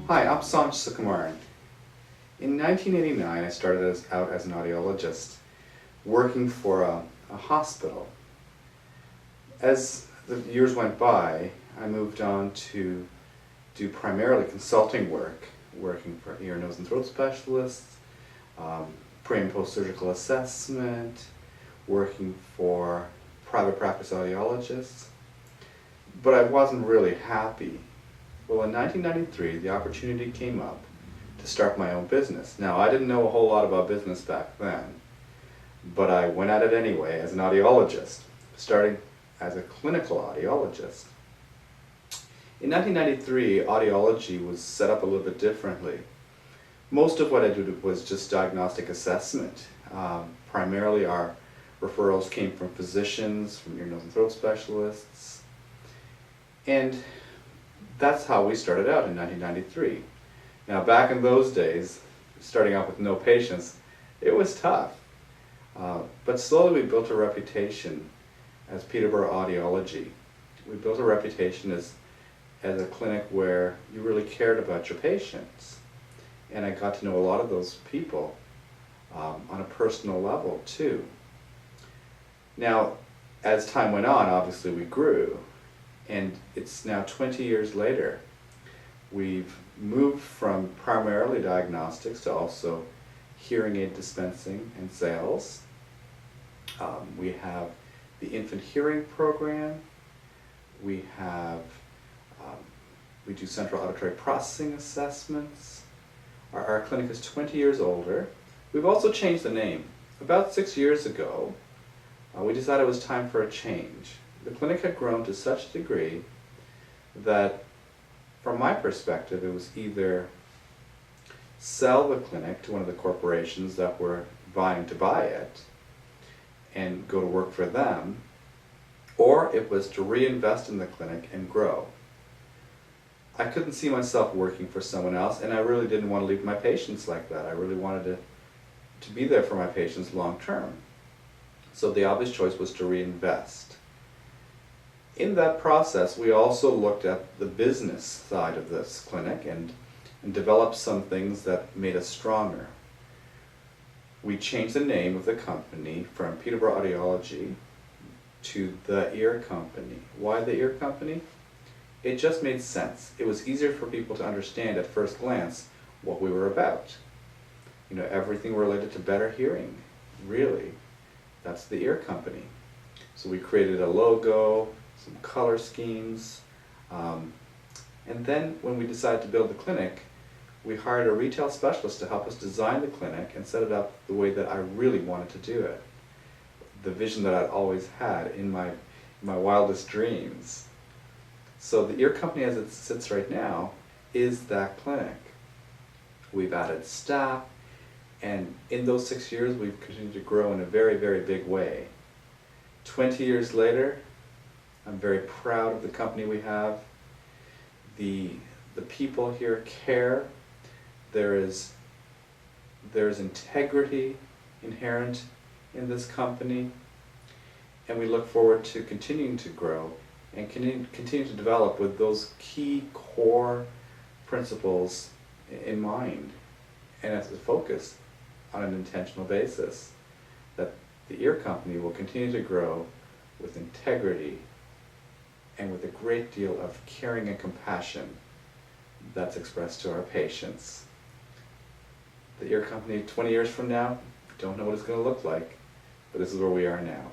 Hi, I'm Sanj Sukumaran. In 1989, I started out as an audiologist, working for a hospital. As the years went by, I moved on to do primarily consulting work, working for ear, nose, and throat specialists, pre- and post-surgical assessment, working for private practice audiologists, but I wasn't really happy. Well, in 1993, the opportunity came up to start my own business. Now, I didn't know a whole lot about business back then, but I went at it anyway as an audiologist, starting as a clinical audiologist. In 1993, audiology was set up a little bit differently. Most of what I did was just diagnostic assessment. Primarily our referrals came from physicians, from ear, nose, and throat specialists, and that's how we started out in 1993. Now, back in those days, starting out with no patients, it was tough. But slowly we built a reputation as Peterborough Audiology. We built a reputation as a clinic where you really cared about your patients. And I got to know a lot of those people on a personal level too. Now, as time went on, obviously we grew. And it's now 20 years later. We've moved from primarily diagnostics to also hearing aid dispensing and sales. We have the infant hearing program. We do central auditory processing assessments. Our clinic is 20 years older. We've also changed the name. About 6 years ago, we decided it was time for a change. The clinic had grown to such a degree that, from my perspective, it was either sell the clinic to one of the corporations that were vying to buy it and go to work for them, or it was to reinvest in the clinic and grow. I couldn't see myself working for someone else, and I really didn't want to leave my patients like that. I really wanted to be there for my patients long term. So the obvious choice was to reinvest. In that process, we also looked at the business side of this clinic and developed some things that made us stronger. We changed the name of the company from Peterborough Audiology to The Ear Company. Why The Ear Company? It just made sense. It was easier for people to understand at first glance what we were about. You know, everything related to better hearing, really. That's The Ear Company. So we created a logo, some color schemes, and then when we decided to build the clinic, we hired a retail specialist to help us design the clinic and set it up the way that I really wanted to do it. The vision that I'd always had in my wildest dreams. So the Ear Company as it sits right now is that clinic. We've added staff, and in those 6 years we've continued to grow in a very, very big way. 20 years later, I'm very proud of the company we have. The people here care. There is integrity inherent in this company, and we look forward to continuing to grow and continue to develop with those key core principles in mind and as a focus on an intentional basis, that the Ear Company will continue to grow with integrity and with a great deal of caring and compassion that's expressed to our patients. The Ear Company 20 years from now, don't know what it's going to look like, but this is where we are now.